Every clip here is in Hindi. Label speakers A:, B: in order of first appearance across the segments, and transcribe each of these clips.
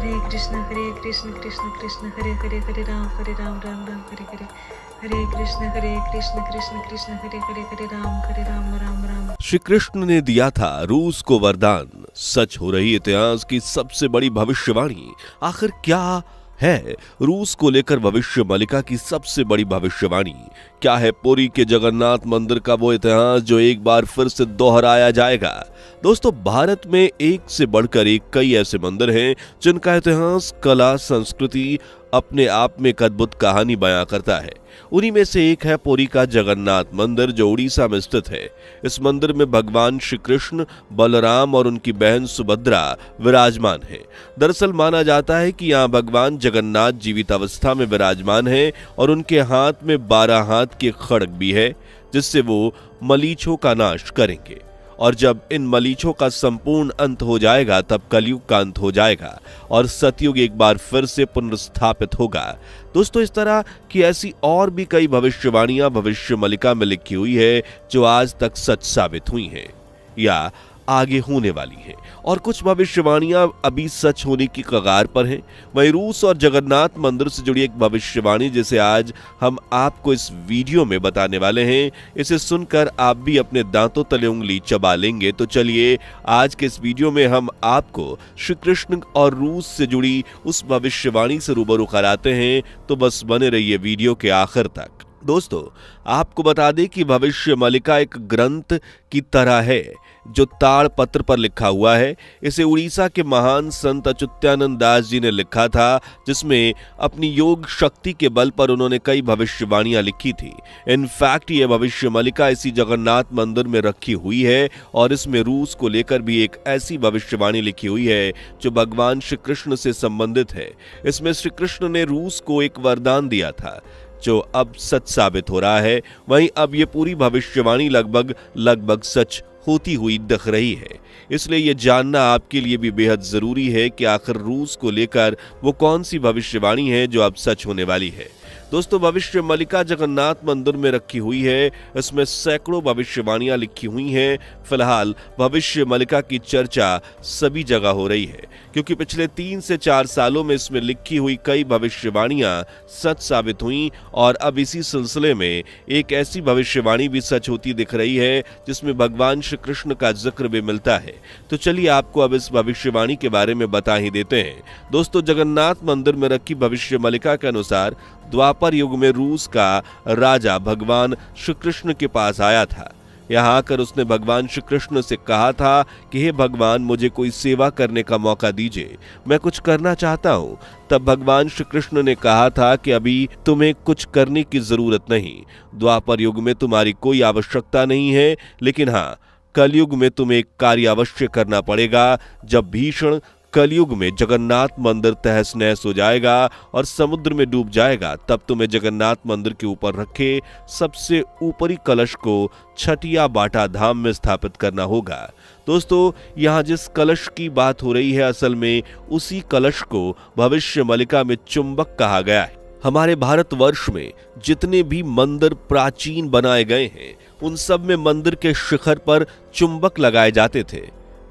A: कृष्ण कृष्ण कृष्ण हरे हरे हरे राम राम हरे हरे हरे कृष्ण कृष्ण कृष्ण हरे राम राम राम।
B: श्री कृष्ण ने दिया था रूस को वरदान, सच हो रही इतिहास की सबसे बड़ी भविष्यवाणी। आखिर क्या है रूस को लेकर भविष्य मलिका की सबसे बड़ी भविष्यवाणी? क्या है पुरी के जगन्नाथ मंदिर का वो इतिहास जो एक बार फिर से दोहराया जाएगा? दोस्तों, भारत में एक से बढ़कर एक कई ऐसे मंदिर हैं जिनका इतिहास, कला, संस्कृति अपने आप में एक अद्भुत कहानी बयां करता है। उन्हीं में से एक है पुरी का जगन्नाथ मंदिर जो उड़ीसा में स्थित है। इस मंदिर में भगवान श्री कृष्ण, बलराम और उनकी बहन सुभद्रा विराजमान हैं। दरअसल माना जाता है कि यहाँ भगवान जगन्नाथ जीवित अवस्था में विराजमान हैं और उनके हाथ में 12 हाथ के खड्ग भी है, जिससे वो मलीचों का नाश करेंगे। और जब इन मलीचों का संपूर्ण अंत हो जाएगा तब कलयुग का अंत हो जाएगा और सतयुग एक बार फिर से पुनर्स्थापित होगा। दोस्तों, इस तरह की ऐसी और भी कई भविष्यवाणियां भविष्य मलिका में लिखी हुई है जो आज तक सच साबित हुई हैं या आगे होने वाली हैं, और कुछ भविष्यवाणियां अभी सच होने की कगार पर हैं। वहीं रूस और जगन्नाथ मंदिर से जुड़ी एक भविष्यवाणी जिसे आज हम आपको इस वीडियो में बताने वाले हैं, इसे सुनकर आप भी अपने दांतों तले उंगली चबा लेंगे। तो चलिए आज के इस वीडियो में हम आपको श्री कृष्ण और रूस से जुड़ी उस भविष्यवाणी से रूबरू कराते हैं, तो बस बने रहिए वीडियो के आखिर तक। दोस्तों, आपको बता दें कि भविष्य मलिका एक ग्रंथ की तरह है जो ताड़ पत्र पर लिखा हुआ है। इसे उड़ीसा के महान संत अच्युतानंद दास जी ने लिखा था, जिसमें अपनी योग शक्ति के बल पर उन्होंने कई भविष्यवाणियां लिखी थी। इनफैक्ट ये भविष्य मलिका इसी जगन्नाथ मंदिर में रखी हुई है और इसमें रूस को लेकर भी एक ऐसी भविष्यवाणी लिखी हुई है जो भगवान श्री कृष्ण से संबंधित है। इसमें श्री कृष्ण ने रूस को एक वरदान दिया था जो अब सच साबित हो रहा है। वहीं अब ये पूरी भविष्यवाणी लगभग सच होती हुई दिख रही है। इसलिए ये जानना आपके लिए भी बेहद जरूरी है कि आखिर रूस को लेकर वो कौन सी भविष्यवाणी है जो अब सच होने वाली है। दोस्तों, भविष्य मलिका जगन्नाथ मंदिर में रखी हुई है। इसमें सैकड़ों भविष्यवाणियां लिखी हुई हैं। फिलहाल भविष्य मलिका की चर्चा सभी जगह हो रही है क्योंकि पिछले 3 से 4 सालों में इसमें लिखी हुई कई भविष्यवाणियां सच साबित हुई और अब इसी सिलसिले में एक ऐसी भविष्यवाणी भी सच होती दिख रही है जिसमें भगवान श्री कृष्ण का जिक्र भी मिलता है। तो चलिए आपको अब इस भविष्यवाणी के बारे में बता ही देते हैं। दोस्तों, जगन्नाथ मंदिर में रखी भविष्य मलिका के अनुसार द्वापर युग में रूस का राजा भगवान श्री कृष्ण के पास आया था। यहाँ आकर उसने भगवान श्री कृष्ण से कहा था कि हे भगवान, मुझे कोई सेवा करने का मौका दीजिए, मैं कुछ करना चाहता हूँ। तब भगवान श्री कृष्ण ने कहा था कि अभी तुम्हें कुछ करने की जरूरत नहीं, द्वापर युग में तुम्हारी कोई आवश्यकता नहीं है, लेकिन हाँ, कलयुग में तुम्हें एक कार्य अवश्य करना पड़ेगा। जब भीषण कलयुग में जगन्नाथ मंदिर तहस नहस हो जाएगा और समुद्र में डूब जाएगा, तब तुम्हें जगन्नाथ मंदिर के ऊपर रखे सबसे ऊपरी कलश को छठिया बाटा धाम में स्थापित करना होगा। दोस्तों, यहाँ जिस कलश की बात हो रही है, असल में उसी कलश को भविष्य मलिका में चुंबक कहा गया है। हमारे भारतवर्ष में जितने भी मंदिर प्राचीन बनाए गए हैं, उन सब में मंदिर के शिखर पर चुंबक लगाए जाते थे,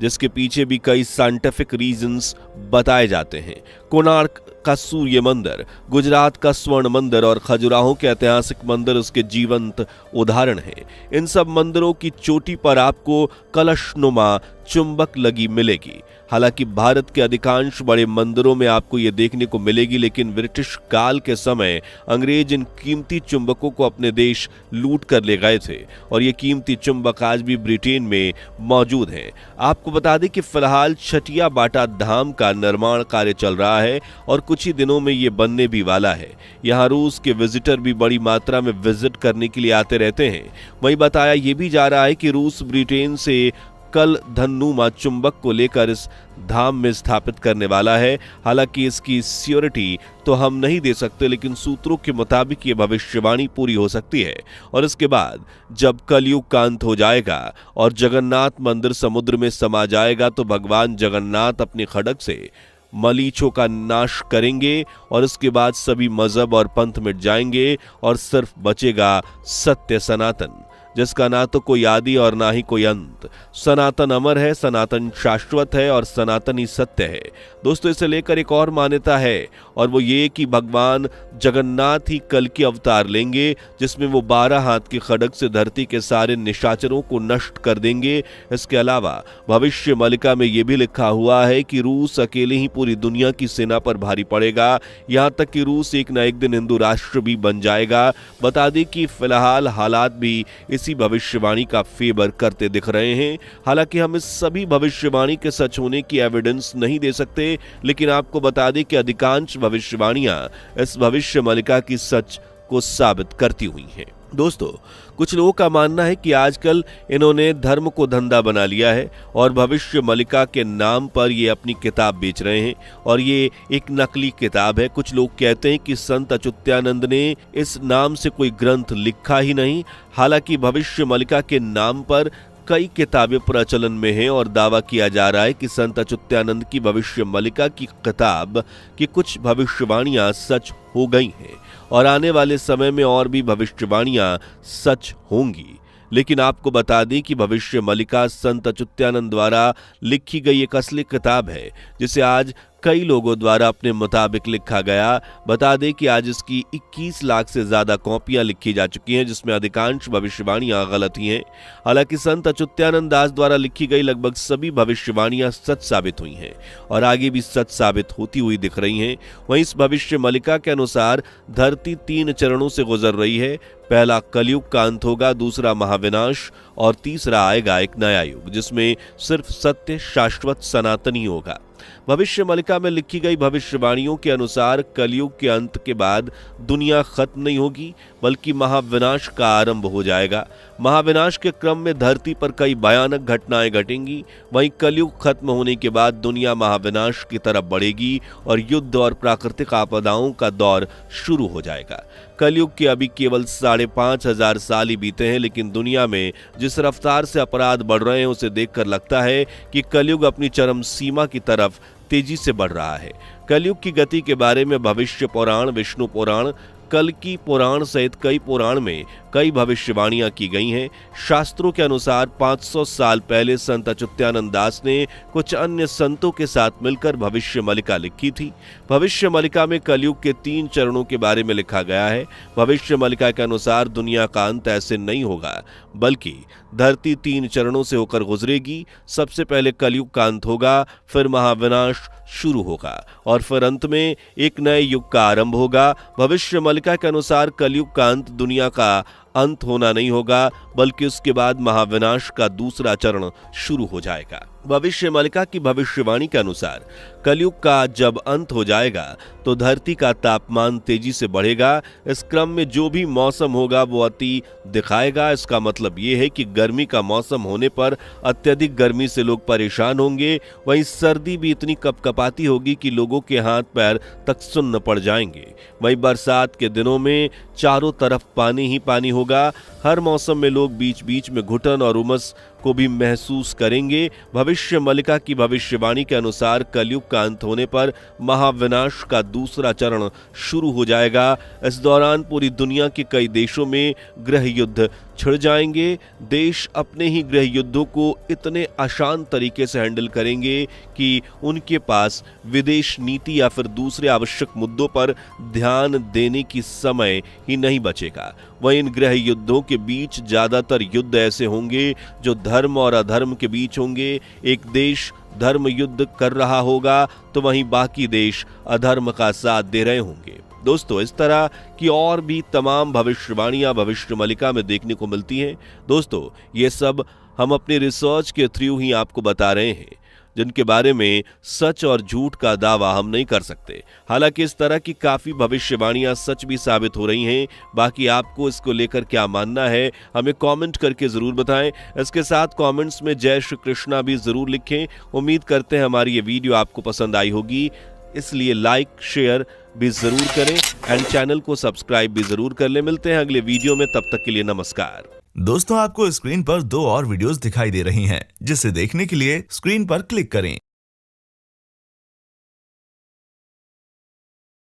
B: जिसके पीछे भी कई साइंटिफिक रीजंस बताए जाते हैं। कोणार्क का सूर्य मंदिर, गुजरात का स्वर्ण मंदिर और खजुराहो के ऐतिहासिक मंदिर उसके जीवंत उदाहरण हैं। इन सब मंदिरों की चोटी पर आपको कलशनुमा चुंबक लगी मिलेगी। हालांकि भारत के अधिकांश बड़े मंदिरों में आपको ये देखने को मिलेगी, लेकिन ब्रिटिश काल के समय अंग्रेज इन कीमती चुंबकों को अपने देश लूट कर ले गए थे और ये कीमती चुंबक आज भी ब्रिटेन में मौजूद हैं। आपको बता दें कि फिलहाल छठिया बाटा धाम का निर्माण कार्य चल रहा है और कुछ ही दिनों में ये बनने भी वाला है। यहाँ रूस के विजिटर भी बड़ी मात्रा में विजिट करने के लिए आते रहते हैं। वहीं बताया ये भी जा रहा है कि रूस ब्रिटेन से कल धनुमा चुंबक को लेकर इस धाम में स्थापित करने वाला है। हालांकि इसकी श्योरिटी तो हम नहीं दे सकते, लेकिन सूत्रों के मुताबिक ये भविष्यवाणी पूरी हो सकती है। और इसके बाद जब कलयुग का अंत हो जाएगा और जगन्नाथ मंदिर समुद्र में समा जाएगा, तो भगवान जगन्नाथ अपने खड्ग से मलीचों का नाश करेंगे और इसके बाद सभी मजहब और पंथ मिट जाएंगे और सिर्फ बचेगा सत्य सनातन। जिसका ना तो कोई आदि और ना ही कोई अंत। सनातन अमर है, सनातन शाश्वत है और सनातन ही सत्य है। दोस्तों, इसे लेकर एक और मान्यता है और वो ये कि भगवान जगन्नाथ ही कल की अवतार लेंगे, जिसमें वो 12 हाथ के खड्ग से धरती के सारे निशाचरों को नष्ट कर देंगे। इसके अलावा भविष्य मलिका में ये भी लिखा हुआ है कि रूस अकेले ही पूरी दुनिया की सेना पर भारी पड़ेगा, यहाँ तक कि रूस एक न एक दिन हिंदू राष्ट्र भी बन जाएगा। बता दें कि फिलहाल हालात भी इसी भविष्यवाणी का फेवर करते दिख रहे हैं। हालांकि हम इस सभी भविष्यवाणी के सच होने की एविडेंस नहीं दे सकते, लेकिन आपको बता दें कि अधिकांश भविष्यवाणियां इस भविष्य मलिका की सच को साबित करती हुई हैं। दोस्तों, कुछ लोगों का मानना है कि आजकल इन्होंने धर्म को धंधा बना लिया है और भविष्य मलिका के नाम पर ये अपनी किताब बेच रहे हैं और ये एक नकली किताब है। कुछ लोग कहते हैं कि संत अच्युतानंद ने इस नाम से कोई ग्रंथ लिखा ही नहीं। हालांकि भविष्य मलिका के नाम पर कई किताबें प्रचलन में हैं और दावा किया जा रहा है कि संत अच्युतानंद की भविष्य मलिका की किताब की कुछ भविष्यवाणियां सच हो गई हैं और आने वाले समय में और भी भविष्यवाणियां सच होंगी। लेकिन आपको बता दें कि भविष्य मलिका संत अच्युतानंद द्वारा लिखी गई एक असली किताब है, जिसे आज कई लोगों द्वारा अपने मुताबिक लिखा गया। बता दें कि आज इसकी 21 लाख से ज्यादा कॉपियां लिखी जा चुकी हैं, जिसमें अधिकांश भविष्यवाणियां गलत ही हैं। हालांकि संत अच्युतानंद दास द्वारा लिखी गई लगभग सभी भविष्यवाणियां सच साबित हुई हैं और आगे भी सच साबित होती हुई दिख रही हैं। वहीं इस भविष्य मलिका के अनुसार धरती 3 चरणों से गुजर रही है। पहला कलयुग का अंत होगा, दूसरा महाविनाश और तीसरा आएगा एक नया युग, जिसमें सिर्फ सत्य शाश्वत सनातनी होगा। भविष्य मलिका में लिखी गई भविष्यवाणियों के अनुसार कलयुग के अंत के बाद दुनिया खत्म नहीं होगी, बल्कि महाविनाश का आरंभ हो जाएगा। महाविनाश के क्रम में धरती पर कई भयानक घटनाएं घटेंगी। वहीं कलयुग खत्म होने के बाद दुनिया महाविनाश की तरफ बढ़ेगी और युद्ध और प्राकृतिक आपदाओं का दौर शुरू हो जाएगा। कलयुग के अभी केवल 5,500 साल ही बीते हैं, लेकिन दुनिया में जिस रफ्तार से अपराध बढ़ रहे हैं उसे देखकर लगता है कि कलयुग अपनी चरम सीमा की तरफ तेजी से बढ़ रहा है। कलयुग की गति के बारे में भविष्य पुराण, विष्णु पुराण, कल की पुराण सहित कई पुराण में कई भविष्यवाणियां की गई हैं। शास्त्रों के अनुसार 500 साल पहले संत अच्युतानंद दास ने कुछ अन्य संतों के साथ मिलकर भविष्य मलिका लिखी थी। भविष्य मलिका में कलयुग के 3 चरणों के बारे में लिखा गया है। भविष्य मलिका के अनुसार दुनिया का अंत ऐसे नहीं होगा, बल्कि धरती 3 चरणों से होकर गुजरेगी। सबसे पहले कलयुग का अंत होगा, फिर महाविनाश शुरू होगा और फिर अंत में एक नए युग का आरंभ होगा। भविष्य मलिका के अनुसार कलयुग का अंत दुनिया का अंत होना नहीं होगा, बल्कि उसके बाद महाविनाश का दूसरा चरण शुरू हो जाएगा। भविष्य मलिका की भविष्यवाणी के अनुसार कलयुग का जब अंत हो जाएगा तो धरती का तापमान तेजी से बढ़ेगा। इस क्रम में जो भी मौसम होगा वो अति दिखाएगा। इसका मतलब ये है कि गर्मी का मौसम होने पर अत्यधिक गर्मी से लोग परेशान होंगे। वहीं सर्दी भी इतनी कपकपाती होगी कि लोगों के हाथ पैर तक सुन्न पड़ जाएंगे। वहीं बरसात के दिनों में चारों तरफ पानी ही पानी होगा। हर मौसम में लोग बीच बीच में घुटन और उमस को भी महसूस करेंगे। भविष्य मलिका की भविष्यवाणी के अनुसार कलयुग का अंत होने पर महाविनाश का दूसरा चरण शुरू हो जाएगा। इस दौरान पूरी दुनिया के कई देशों में गृह युद्ध छिड़ जाएंगे। देश अपने ही गृह युद्धों को इतने आसान तरीके से हैंडल करेंगे कि उनके पास विदेश नीति या फिर दूसरे आवश्यक मुद्दों पर ध्यान देने की समय ही नहीं बचेगा। वहीं इन गृह युद्धों के बीच ज्यादातर युद्ध ऐसे होंगे जो धर्म और अधर्म के बीच होंगे। एक देश धर्म युद्ध कर रहा होगा तो वहीं बाकी देश अधर्म का साथ दे रहे होंगे। दोस्तों, इस तरह की और भी तमाम भविष्यवाणियां भविष्य मलिका में देखने को मिलती हैं। दोस्तों, ये सब हम अपने रिसर्च के थ्रू ही आपको बता रहे हैं, जिनके बारे में सच और झूठ का दावा हम नहीं कर सकते। हालांकि इस तरह की काफी भविष्यवाणियां सच भी साबित हो रही हैं। बाकी आपको इसको लेकर क्या मानना है हमें कमेंट करके जरूर बताएं। इसके साथ कमेंट्स में जय श्री कृष्णा भी जरूर लिखें। उम्मीद करते हैं हमारी ये वीडियो आपको पसंद आई होगी, इसलिए लाइक शेयर भी जरूर करें एंड चैनल को सब्सक्राइब भी जरूर कर लें। मिलते हैं अगले वीडियो में, तब तक के लिए नमस्कार।
C: दोस्तों, आपको स्क्रीन पर 2 और वीडियोस दिखाई दे रही हैं, जिसे देखने के लिए स्क्रीन पर क्लिक करें।